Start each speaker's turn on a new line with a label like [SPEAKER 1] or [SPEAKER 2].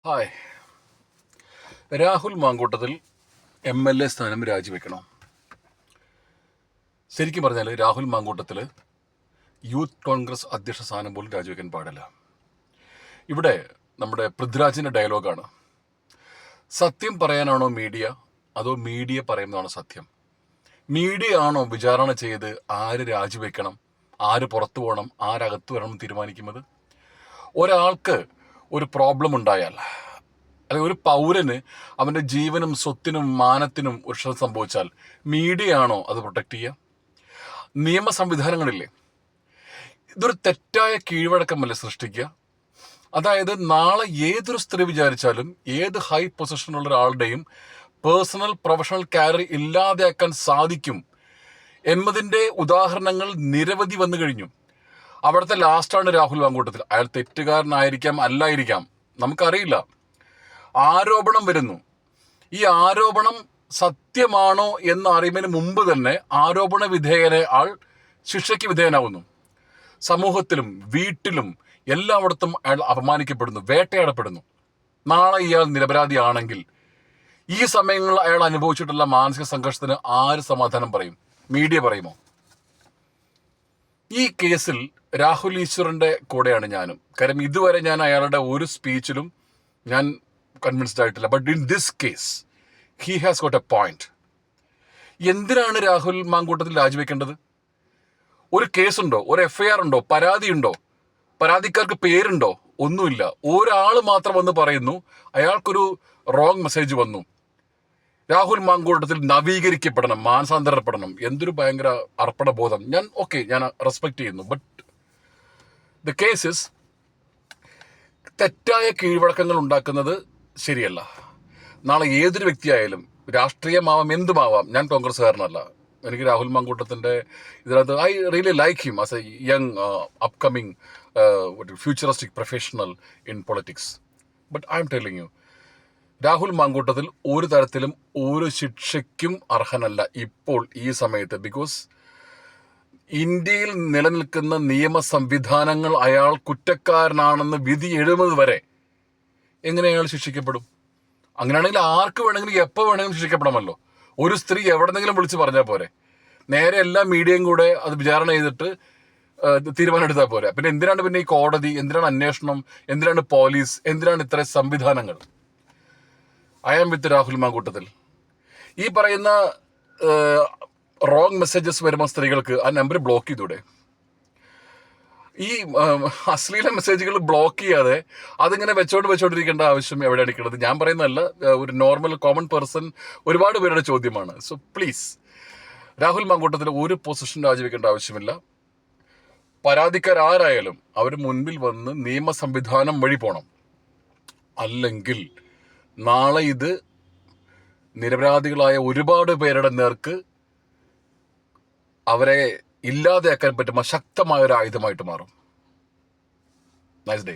[SPEAKER 1] Hi. Rahul Mamkootathil MLA സ്ഥാനം രാജിവെക്കണം. ശരിക്കും പറഞ്ഞാൽ രാഹുൽ മാങ്കൂട്ടത്തിൽ യൂത്ത് കോൺഗ്രസ് അധ്യക്ഷ സ്ഥാനം പോലും രാജിവെക്കാൻ പാടില്ല. ഇവിടെ നമ്മുടെ പൃഥ്വിരാജിൻ്റെ ഡയലോഗാണ്, സത്യം പറയാനാണോ മീഡിയ, അതോ മീഡിയ പറയുന്നതാണോ സത്യം? മീഡിയ ആണോ വിചാരണ ചെയ്ത് ആര് രാജിവെക്കണം, ആര് പുറത്തു പോകണം, ആരകത്ത് വരണം എന്ന് തീരുമാനിക്കുന്നത്? ഒരാൾക്ക് ഒരു പ്രോബ്ലം ഉണ്ടായാൽ, അല്ലെങ്കിൽ ഒരു പൗരന് അവൻ്റെ ജീവനും സ്വത്തിനും മാനത്തിനും ഒരു ക്ഷതം സംഭവിച്ചാൽ മീഡിയ ആണോ അത് പ്രൊട്ടക്റ്റ് ചെയ്യുക? നിയമ സംവിധാനങ്ങളില്ലേ? ഇതൊരു തെറ്റായ കീഴ്വഴക്കമല്ലേ സൃഷ്ടിക്കുക? അതായത് നാളെ ഏതൊരു സ്ത്രീ വിചാരിച്ചാലും ഏത് ഹൈ പൊസിഷനുള്ള ഒരാളുടെയും പേഴ്സണൽ പ്രൊഫഷണൽ കാരിയർ ഇല്ലാതെയാക്കാൻ സാധിക്കും എന്നതിൻ്റെ ഉദാഹരണങ്ങൾ നിരവധി വന്നു കഴിഞ്ഞു. അവിടുത്തെ ലാസ്റ്റാണ് രാഹുൽ മാങ്കൂട്ടത്തിൽ. അയാൾ തെറ്റുകാരനായിരിക്കാം, അല്ലായിരിക്കാം, നമുക്കറിയില്ല. ആരോപണം വരുന്നു. ഈ ആരോപണം സത്യമാണോ എന്ന് അറിയുന്നതിന് മുമ്പ് തന്നെ ആരോപണ വിധേയനെ ആൾ ശിക്ഷയ്ക്ക് വിധേയനാവുന്നു. സമൂഹത്തിലും വീട്ടിലും എല്ലായിടത്തും അയാൾ അപമാനിക്കപ്പെടുന്നു, വേട്ടയാടപ്പെടുന്നു. നാളെ ഇയാൾ നിരപരാധിയാണെങ്കിൽ ഈ സമയങ്ങളിൽ അയാൾ അനുഭവിച്ചിട്ടുള്ള മാനസിക സംഘർഷത്തിന് ആര് സമാധാനം പറയും? മീഡിയ പറയുമോ? ഈ കേസിൽ രാഹുൽ ഈശ്വറിൻ്റെ കൂടെയാണ് ഞാനും. കാര്യം ഇതുവരെ ഞാൻ അയാളുടെ ഒരു സ്പീച്ചിലും ഞാൻ കൺവിൻസ്ഡ് ആയിട്ടില്ല. But in this case he has got A point. എന്തിനാണ് രാഹുൽ മാങ്കൂട്ടത്തിൽ രാജിവെക്കേണ്ടത്? ഒരു കേസുണ്ടോ? ഒരു FIR ഉണ്ടോ? പരാതിയുണ്ടോ? പരാതിക്കാർക്ക് പേരുണ്ടോ? ഒന്നുമില്ല. ഒരാൾ മാത്രം വന്ന് പറയുന്നു അയാൾക്കൊരു റോങ് മെസ്സേജ് വന്നു, രാഹുൽ മാങ്കൂട്ടത്തിൽ നവീകരിക്കപ്പെടണം, മാനസാന്തരപ്പെടണം. എന്തൊരു ഭയങ്കര അർപ്പണബോധം. ഞാൻ റെസ്പെക്ട് ചെയ്യുന്നു. ബട്ട് ദ കേസ് തെറ്റായ കീഴ്വഴക്കങ്ങൾ ഉണ്ടാക്കുന്നത് ശരിയല്ല. നാളെ ഏതൊരു വ്യക്തിയായാലും, രാഷ്ട്രീയമാവാം, എന്തുമാവാം. ഞാൻ കോൺഗ്രസ്സുകാരനല്ല. എനിക്ക് രാഹുൽ മാങ്കൂട്ടത്തിൻ്റെ ഇതിനകത്ത് I really like him as a young upcoming futuristic professional in politics. But I am telling you, Rahul Mamkootathil ഒരു തരത്തിലും ഒരു ശിക്ഷയ്ക്കും അർഹനല്ല ഇപ്പോൾ ഈ സമയത്ത്. ബിക്കോസ് ഇന്ത്യയിൽ നിലനിൽക്കുന്ന നിയമ സംവിധാനങ്ങൾ അയാൾ കുറ്റക്കാരനാണെന്ന് വിധി എഴുതുന്നത് വരെ എങ്ങനെ അയാൾ ശിക്ഷിക്കപ്പെടും? അങ്ങനെയാണെങ്കിൽ ആർക്ക് വേണമെങ്കിലും എപ്പോൾ വേണമെങ്കിലും ശിക്ഷിക്കപ്പെടാമല്ലോ. ഒരു സ്ത്രീ എവിടെന്നെങ്കിലും വിളിച്ച് പറഞ്ഞാൽ പോരെ? നേരെ എല്ലാ മീഡിയയും കൂടെ അത് വിചാരണ ചെയ്തിട്ട് തീരുമാനം എടുത്താൽ പോരെ? പിന്നെ എന്തിനാണ് പിന്നെ ഈ കോടതി? എന്തിനാണ് അന്വേഷണം? എന്തിനാണ് പോലീസ്? എന്തിനാണ് ഇത്ര സംവിധാനങ്ങൾ? ഐ ആം വിത്ത് രാഹുൽ മാങ്കൂട്ടത്തിൽ. ഈ പറയുന്ന റോങ് മെസ്സേജസ് വരുമ്പോൾ സ്ത്രീകൾക്ക് ആ നമ്പർ ബ്ലോക്ക് ചെയ്തൂടെ? ഈ അശ്ലീല മെസ്സേജുകൾ ബ്ലോക്ക് ചെയ്യാതെ അതിങ്ങനെ വെച്ചോണ്ടിരിക്കേണ്ട ആവശ്യം എവിടെയാണ് ഇരിക്കുന്നത്? ഞാൻ പറയുന്നതല്ല, ഒരു നോർമൽ കോമൺ പേഴ്സൺ ഒരുപാട് പേരുടെ ചോദ്യമാണ്. സോ പ്ലീസ്, രാഹുൽ മാങ്കൂട്ടത്തിൽ ഒരു പൊസിഷൻ രാജിവെക്കേണ്ട ആവശ്യമില്ല. പരാതിക്കാരാരായാലും അവർ മുൻപിൽ വന്ന് നിയമ സംവിധാനം വഴി പോകണം. അല്ലെങ്കിൽ നാളെ ഇത് നിരപരാധികളായ ഒരുപാട് പേരുടെ നേർക്ക് അവരെ ഇല്ലാതെയാക്കാൻ പറ്റുന്ന ശക്തമായ ഒരു ആയുധമായിട്ട് മാറും. Nice day.